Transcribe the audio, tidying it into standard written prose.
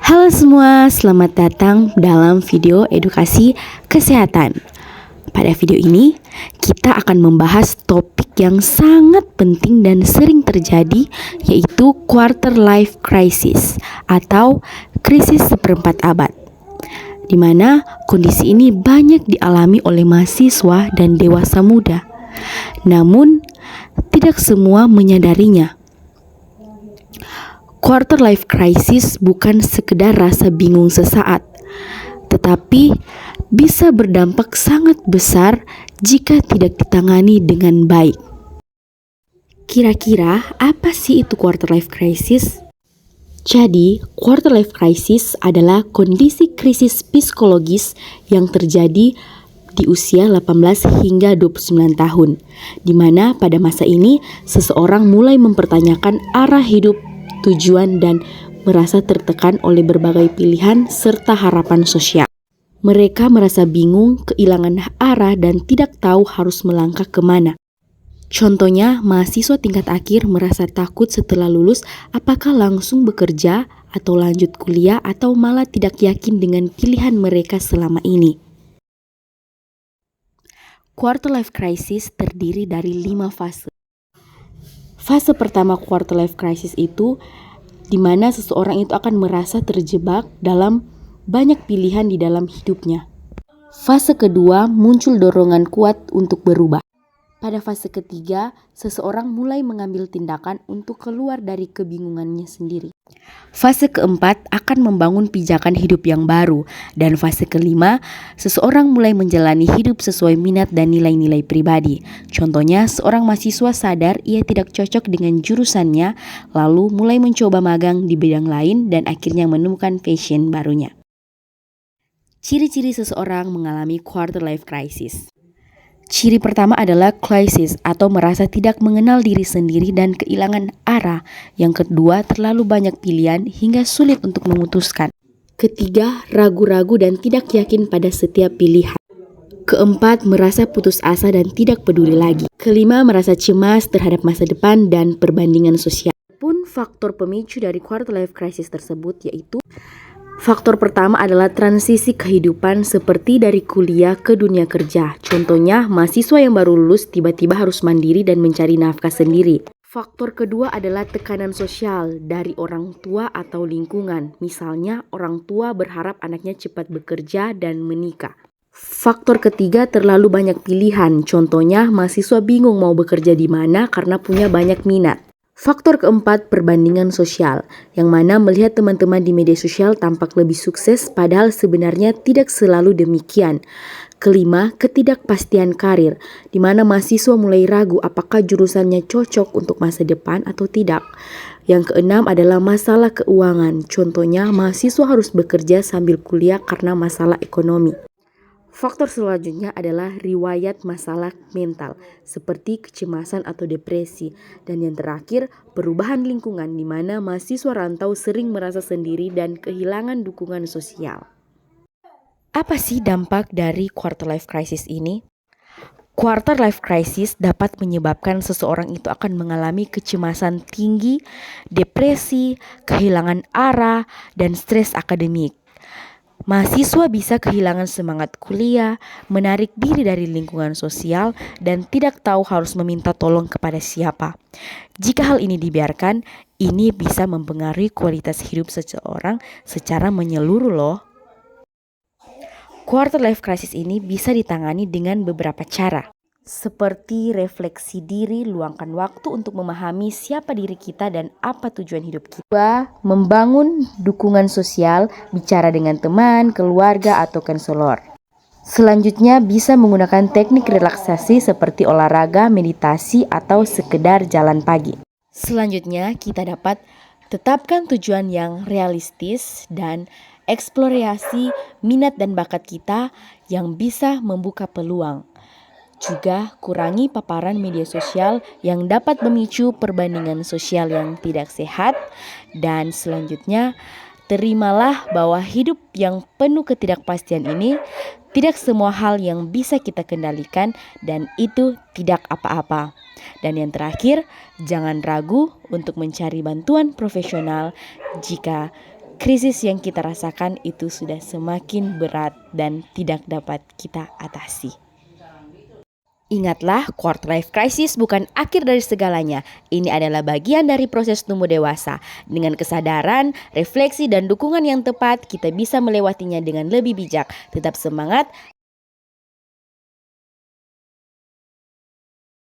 Halo semua, selamat datang dalam video edukasi kesehatan. Pada video ini, kita akan membahas topik yang sangat penting dan sering terjadi, yaitu quarter life crisis atau krisis seperempat abad, di mana kondisi ini banyak dialami oleh mahasiswa dan dewasa muda. Namun, tidak semua menyadarinya. Quarter life crisis bukan sekedar rasa bingung sesaat, tetapi bisa berdampak sangat besar jika tidak ditangani dengan baik. Kira-kira apa sih itu quarter life crisis? Jadi, quarter life crisis adalah kondisi krisis psikologis yang terjadi di usia 18 hingga 29 tahun, di mana pada masa ini seseorang mulai mempertanyakan arah hidup, tujuan, dan merasa tertekan oleh berbagai pilihan serta harapan sosial. Mereka merasa bingung, kehilangan arah, dan tidak tahu harus melangkah kemana. Contohnya, mahasiswa tingkat akhir merasa takut setelah lulus apakah langsung bekerja atau lanjut kuliah atau malah tidak yakin dengan pilihan mereka selama ini. Quarter life crisis terdiri dari 5 fase. Fase pertama quarter life crisis itu di mana seseorang itu akan merasa terjebak dalam banyak pilihan di dalam hidupnya. Fase kedua muncul dorongan kuat untuk berubah. Pada fase ketiga, seseorang mulai mengambil tindakan untuk keluar dari kebingungannya sendiri. Fase keempat akan membangun pijakan hidup yang baru. Dan fase kelima, seseorang mulai menjalani hidup sesuai minat dan nilai-nilai pribadi. Contohnya, seorang mahasiswa sadar ia tidak cocok dengan jurusannya, lalu mulai mencoba magang di bidang lain dan akhirnya menemukan passion barunya. Ciri-ciri seseorang mengalami quarter life crisis. Ciri pertama adalah crisis atau merasa tidak mengenal diri sendiri dan kehilangan arah. Yang kedua, terlalu banyak pilihan hingga sulit untuk memutuskan. Ketiga, ragu-ragu dan tidak yakin pada setiap pilihan. Keempat, merasa putus asa dan tidak peduli lagi. Kelima, merasa cemas terhadap masa depan dan perbandingan sosial. Pun faktor pemicu dari quarter life crisis tersebut yaitu faktor pertama adalah transisi kehidupan seperti dari kuliah ke dunia kerja. Contohnya, mahasiswa yang baru lulus tiba-tiba harus mandiri dan mencari nafkah sendiri. Faktor kedua adalah tekanan sosial dari orang tua atau lingkungan. Misalnya, orang tua berharap anaknya cepat bekerja dan menikah. Faktor ketiga, terlalu banyak pilihan. Contohnya, mahasiswa bingung mau bekerja di mana karena punya banyak minat. Faktor keempat, perbandingan sosial, yang mana melihat teman-teman di media sosial tampak lebih sukses padahal sebenarnya tidak selalu demikian. Kelima, ketidakpastian karir, di mana mahasiswa mulai ragu apakah jurusannya cocok untuk masa depan atau tidak. Yang keenam adalah masalah keuangan, contohnya mahasiswa harus bekerja sambil kuliah karena masalah ekonomi. Faktor selanjutnya adalah riwayat masalah mental seperti kecemasan atau depresi. Dan yang terakhir, perubahan lingkungan di mana mahasiswa rantau sering merasa sendiri dan kehilangan dukungan sosial. Apa sih dampak dari quarter life crisis ini? Quarter life crisis dapat menyebabkan seseorang itu akan mengalami kecemasan tinggi, depresi, kehilangan arah, dan stres akademik. Mahasiswa bisa kehilangan semangat kuliah, menarik diri dari lingkungan sosial, dan tidak tahu harus meminta tolong kepada siapa. Jika hal ini dibiarkan, ini bisa mempengaruhi kualitas hidup seseorang secara menyeluruh loh. Quarter life crisis ini bisa ditangani dengan beberapa cara. Seperti refleksi diri, luangkan waktu untuk memahami siapa diri kita dan apa tujuan hidup kita. Membangun dukungan sosial, bicara dengan teman, keluarga, atau konselor. Selanjutnya bisa menggunakan teknik relaksasi seperti olahraga, meditasi, atau sekedar jalan pagi. Selanjutnya kita dapat tetapkan tujuan yang realistis dan eksplorasi minat dan bakat kita yang bisa membuka peluang. Juga kurangi paparan media sosial yang dapat memicu perbandingan sosial yang tidak sehat. Dan selanjutnya, terimalah bahwa hidup yang penuh ketidakpastian ini tidak semua hal yang bisa kita kendalikan dan itu tidak apa-apa. Dan yang terakhir, jangan ragu untuk mencari bantuan profesional jika krisis yang kita rasakan itu sudah semakin berat dan tidak dapat kita atasi. Ingatlah, quarter life crisis bukan akhir dari segalanya. Ini adalah bagian dari proses tumbuh dewasa. Dengan kesadaran, refleksi, dan dukungan yang tepat, kita bisa melewatinya dengan lebih bijak. Tetap semangat